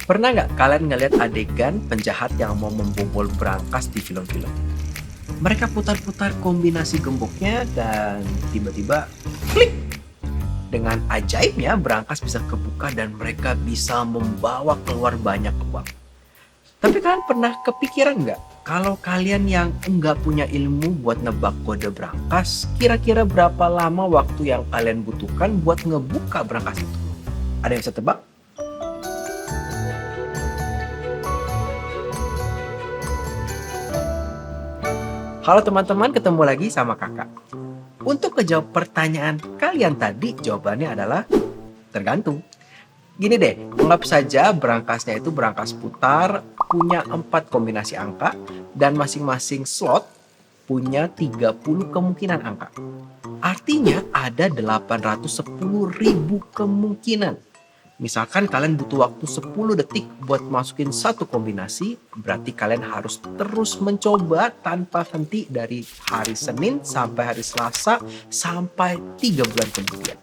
Pernah nggak kalian ngeliat adegan penjahat yang mau membobol brankas di film-film? Mereka putar-putar kombinasi gemboknya dan tiba-tiba klik! Dengan ajaibnya brankas bisa kebuka dan mereka bisa membawa keluar banyak uang. Tapi kalian pernah kepikiran nggak kalau kalian yang nggak punya ilmu buat nebak kode brankas, kira-kira berapa lama waktu yang kalian butuhkan buat ngebuka brankas itu? Ada yang bisa tebak? Halo teman-teman, ketemu lagi sama kakak. Untuk kejawab pertanyaan kalian tadi, jawabannya adalah tergantung. Gini deh, anggap saja berangkasnya itu berangkas putar, punya 4 kombinasi angka, dan masing-masing slot punya 30 kemungkinan angka. Artinya ada 810.000 kemungkinan. Misalkan kalian butuh waktu 10 detik buat masukin satu kombinasi, berarti kalian harus terus mencoba tanpa henti dari hari Senin sampai hari Selasa sampai 3 bulan kemudian.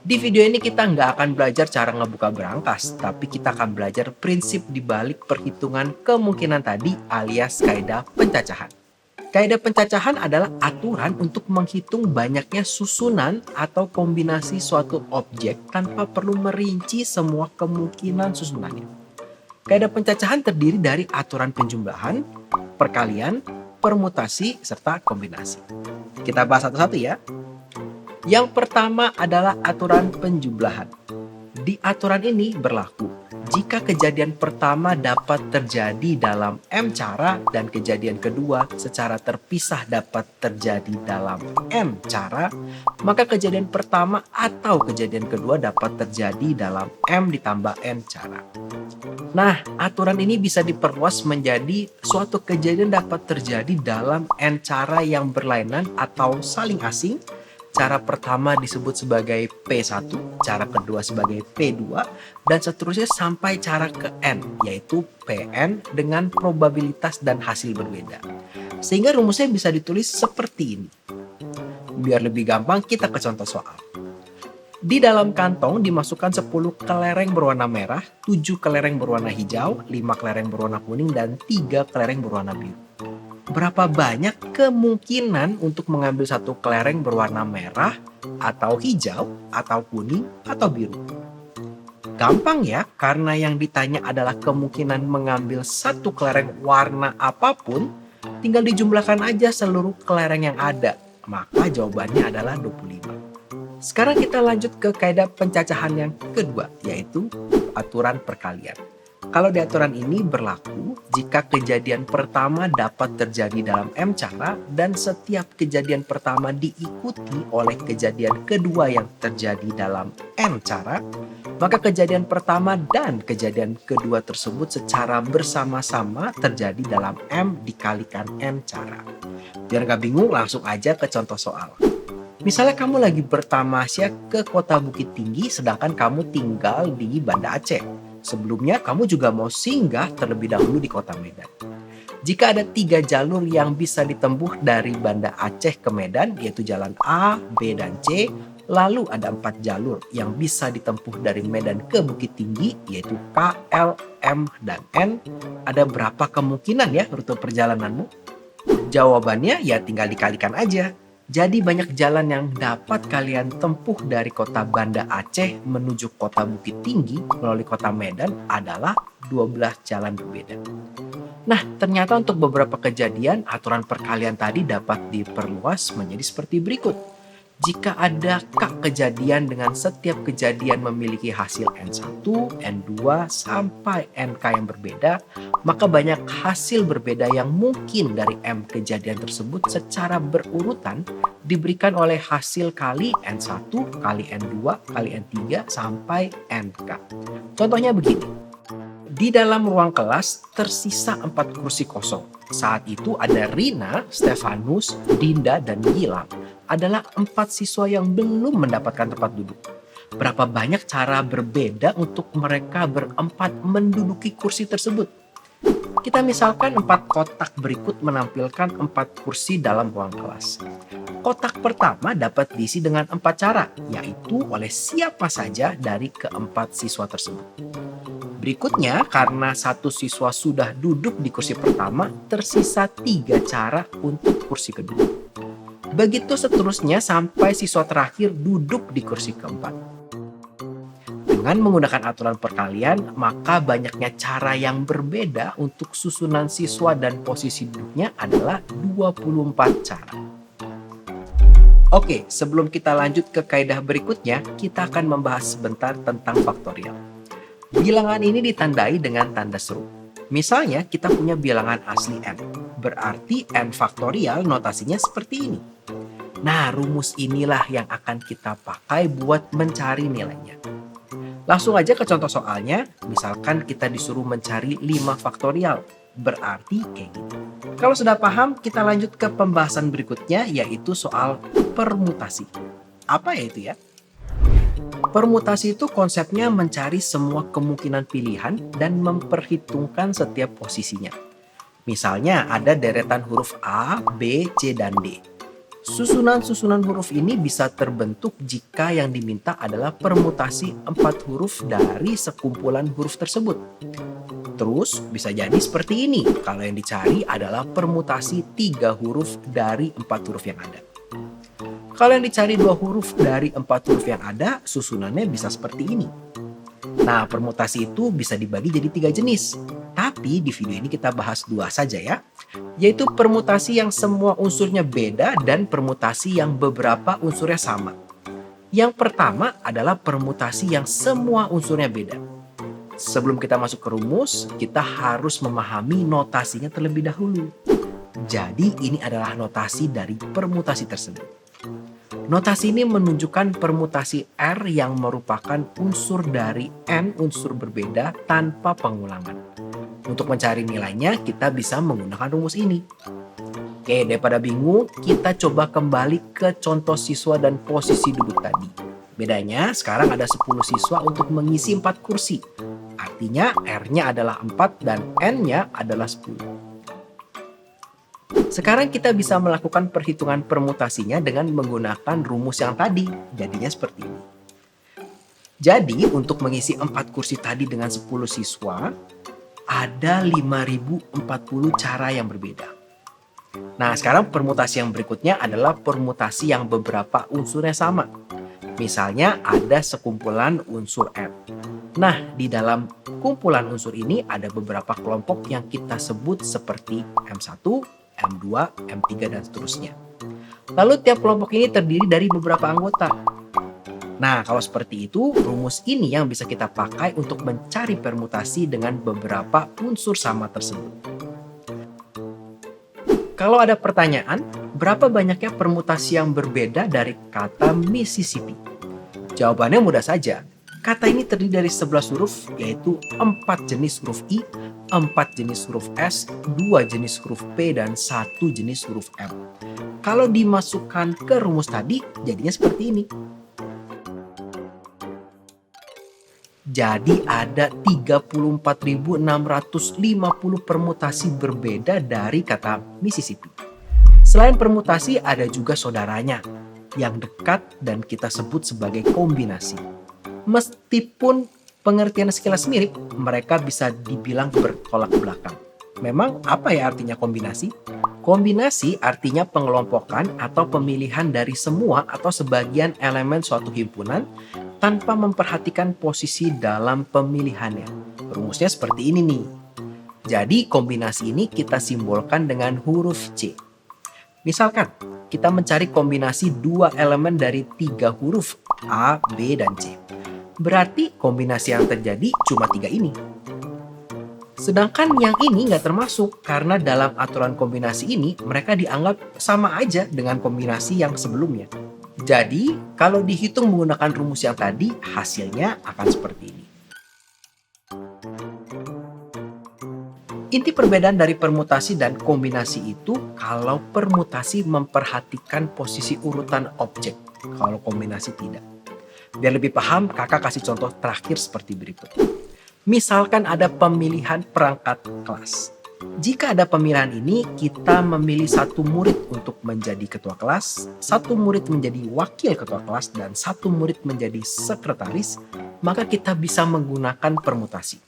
Di video ini kita nggak akan belajar cara ngebuka berangkas, tapi kita akan belajar prinsip di balik perhitungan kemungkinan tadi alias kaidah pencacahan. Kaidah pencacahan adalah aturan untuk menghitung banyaknya susunan atau kombinasi suatu objek tanpa perlu merinci semua kemungkinan susunannya. Kaidah pencacahan terdiri dari aturan penjumlahan, perkalian, permutasi, serta kombinasi. Kita bahas satu-satu ya. Yang pertama adalah aturan penjumlahan. Di aturan ini berlaku, jika kejadian pertama dapat terjadi dalam M cara dan kejadian kedua secara terpisah dapat terjadi dalam M cara, maka kejadian pertama atau kejadian kedua dapat terjadi dalam M ditambah N cara. Nah, aturan ini bisa diperluas menjadi suatu kejadian dapat terjadi dalam N cara yang berlainan atau saling asing. Cara pertama disebut sebagai P1, cara kedua sebagai P2, dan seterusnya sampai cara ke N, yaitu Pn dengan probabilitas dan hasil berbeda. Sehingga rumusnya bisa ditulis seperti ini. Biar lebih gampang, kita ke contoh soal. Di dalam kantong dimasukkan 10 kelereng berwarna merah, 7 kelereng berwarna hijau, 5 kelereng berwarna kuning, dan 3 kelereng berwarna biru. Berapa banyak kemungkinan untuk mengambil satu kelereng berwarna merah, atau hijau, atau kuning, atau biru? Gampang ya, karena yang ditanya adalah kemungkinan mengambil satu kelereng warna apapun, tinggal dijumlahkan aja seluruh kelereng yang ada. Maka jawabannya adalah 25. Sekarang kita lanjut ke kaidah pencacahan yang kedua, yaitu aturan perkalian. Kalau di aturan ini berlaku jika kejadian pertama dapat terjadi dalam M cara dan setiap kejadian pertama diikuti oleh kejadian kedua yang terjadi dalam N cara, maka kejadian pertama dan kejadian kedua tersebut secara bersama-sama terjadi dalam M dikalikan N cara. Biar gak bingung, langsung aja ke contoh soal. Misalnya kamu lagi bertamasya ke kota Bukit Tinggi sedangkan kamu tinggal di Banda Aceh. Sebelumnya kamu juga mau singgah terlebih dahulu di kota Medan. Jika ada 3 jalur yang bisa ditempuh dari Banda Aceh ke Medan, yaitu jalan A, B, dan C, lalu ada 4 jalur yang bisa ditempuh dari Medan ke Bukit Tinggi, yaitu K, L, M, dan N. Ada berapa kemungkinan ya rute perjalananmu? Jawabannya ya tinggal dikalikan aja. Jadi banyak jalan yang dapat kalian tempuh dari kota Banda Aceh menuju kota Bukit Tinggi melalui kota Medan adalah 12 jalan berbeda. Nah, ternyata untuk beberapa kejadian aturan perkalian tadi dapat diperluas menjadi seperti berikut. Jika ada K kejadian dengan setiap kejadian memiliki hasil N1, N2, sampai NK yang berbeda, maka banyak hasil berbeda yang mungkin dari M kejadian tersebut secara berurutan diberikan oleh hasil kali N1, kali N2, kali N3, sampai NK. Contohnya begini. Di dalam ruang kelas tersisa 4 kursi kosong. Saat itu ada Rina, Stefanus, Dinda, dan Gilang. Adalah 4 siswa yang belum mendapatkan tempat duduk. Berapa banyak cara berbeda untuk mereka berempat menduduki kursi tersebut? Kita misalkan 4 kotak berikut menampilkan 4 kursi dalam ruang kelas. Kotak pertama dapat diisi dengan 4 cara, yaitu oleh siapa saja dari keempat siswa tersebut. Berikutnya, karena satu siswa sudah duduk di kursi pertama, tersisa 3 cara untuk kursi kedua. Begitu seterusnya sampai siswa terakhir duduk di kursi keempat. Dengan menggunakan aturan perkalian, maka banyaknya cara yang berbeda untuk susunan siswa dan posisi duduknya adalah 24 cara. Oke, sebelum kita lanjut ke kaidah berikutnya, kita akan membahas sebentar tentang faktorial. Bilangan ini ditandai dengan tanda seru. Misalnya, kita punya bilangan asli n, berarti n faktorial notasinya seperti ini. Nah, rumus inilah yang akan kita pakai buat mencari nilainya. Langsung aja ke contoh soalnya, misalkan kita disuruh mencari 5 faktorial, berarti kayak gini. Kalau sudah paham, kita lanjut ke pembahasan berikutnya, yaitu soal permutasi. Apa ya itu ya? Permutasi itu konsepnya mencari semua kemungkinan pilihan dan memperhitungkan setiap posisinya. Misalnya ada deretan huruf A, B, C, dan D. Susunan-susunan huruf ini bisa terbentuk jika yang diminta adalah permutasi 4 huruf dari sekumpulan huruf tersebut. Terus bisa jadi seperti ini kalau yang dicari adalah permutasi 3 huruf dari 4 huruf yang ada. Kalau yang dicari 2 huruf dari 4 huruf yang ada, susunannya bisa seperti ini. Nah, permutasi itu bisa dibagi jadi 3 jenis. Tapi di video ini kita bahas 2 saja ya, yaitu permutasi yang semua unsurnya beda dan permutasi yang beberapa unsurnya sama. Yang pertama adalah permutasi yang semua unsurnya beda. Sebelum kita masuk ke rumus, kita harus memahami notasinya terlebih dahulu. Jadi ini adalah notasi dari permutasi tersebut. Notasi ini menunjukkan permutasi R yang merupakan unsur dari N unsur berbeda tanpa pengulangan. Untuk mencari nilainya, kita bisa menggunakan rumus ini. Oke, daripada bingung, kita coba kembali ke contoh siswa dan posisi duduk tadi. Bedanya, sekarang ada 10 siswa untuk mengisi 4 kursi. Artinya, R-nya adalah 4 dan N-nya adalah 10. Sekarang kita bisa melakukan perhitungan permutasinya dengan menggunakan rumus yang tadi. Jadinya seperti ini. Jadi, untuk mengisi 4 kursi tadi dengan 10 siswa, ada 5040 cara yang berbeda. Nah, sekarang permutasi yang berikutnya adalah permutasi yang beberapa unsurnya sama. Misalnya ada sekumpulan unsur M. Nah, di dalam kumpulan unsur ini ada beberapa kelompok yang kita sebut seperti M1, M2, M3, dan seterusnya. Lalu tiap kelompok ini terdiri dari beberapa anggota. Nah, kalau seperti itu, rumus ini yang bisa kita pakai untuk mencari permutasi dengan beberapa unsur sama tersebut. Kalau ada pertanyaan, berapa banyaknya permutasi yang berbeda dari kata Mississippi? Jawabannya mudah saja. Kata ini terdiri dari 11 huruf, yaitu 4 jenis huruf I, 4 jenis huruf S, 2 jenis huruf P, dan 1 jenis huruf M. Kalau dimasukkan ke rumus tadi, jadinya seperti ini. Jadi ada 34.650 permutasi berbeda dari kata Mississippi. Selain permutasi ada juga saudaranya yang dekat dan kita sebut sebagai kombinasi. Meskipun pengertian sekilas mirip, mereka bisa dibilang bertolak belakang. Memang apa ya artinya kombinasi? Kombinasi artinya pengelompokan atau pemilihan dari semua atau sebagian elemen suatu himpunan tanpa memperhatikan posisi dalam pemilihannya. Rumusnya seperti ini nih. Jadi kombinasi ini kita simbolkan dengan huruf C. Misalkan kita mencari kombinasi 2 elemen dari 3 huruf A, B, dan C. Berarti kombinasi yang terjadi cuma 3 ini. Sedangkan yang ini nggak termasuk karena dalam aturan kombinasi ini mereka dianggap sama aja dengan kombinasi yang sebelumnya. Jadi kalau dihitung menggunakan rumus yang tadi hasilnya akan seperti ini. Inti perbedaan dari permutasi dan kombinasi itu kalau permutasi memperhatikan posisi urutan objek, kalau kombinasi tidak. Biar lebih paham, kakak kasih contoh terakhir seperti berikut. Misalkan ada pemilihan perangkat kelas. Jika ada pemilihan ini, kita memilih 1 murid untuk menjadi ketua kelas, 1 murid menjadi wakil ketua kelas, dan 1 murid menjadi sekretaris, maka kita bisa menggunakan permutasi.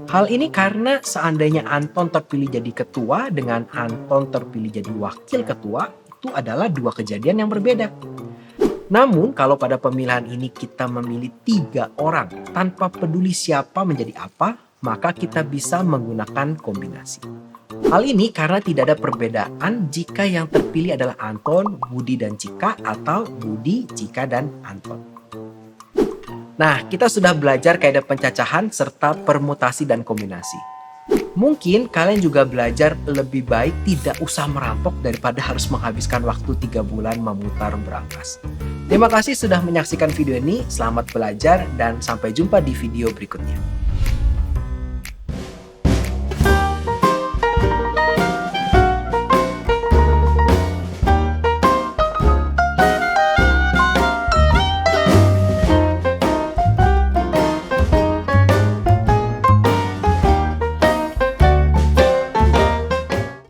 Hal ini karena seandainya Anton terpilih jadi ketua dengan Anton terpilih jadi wakil ketua, itu adalah dua kejadian yang berbeda. Namun kalau pada pemilihan ini kita memilih 3 orang tanpa peduli siapa menjadi apa, maka kita bisa menggunakan kombinasi. Hal ini karena tidak ada perbedaan jika yang terpilih adalah Anton, Budi, dan Cika atau Budi, Cika, dan Anton. Nah, kita sudah belajar kaidah pencacahan serta permutasi dan kombinasi. Mungkin kalian juga belajar lebih baik tidak usah merampok daripada harus menghabiskan waktu 3 bulan memutar berangkas. Terima kasih sudah menyaksikan video ini, selamat belajar dan sampai jumpa di video berikutnya.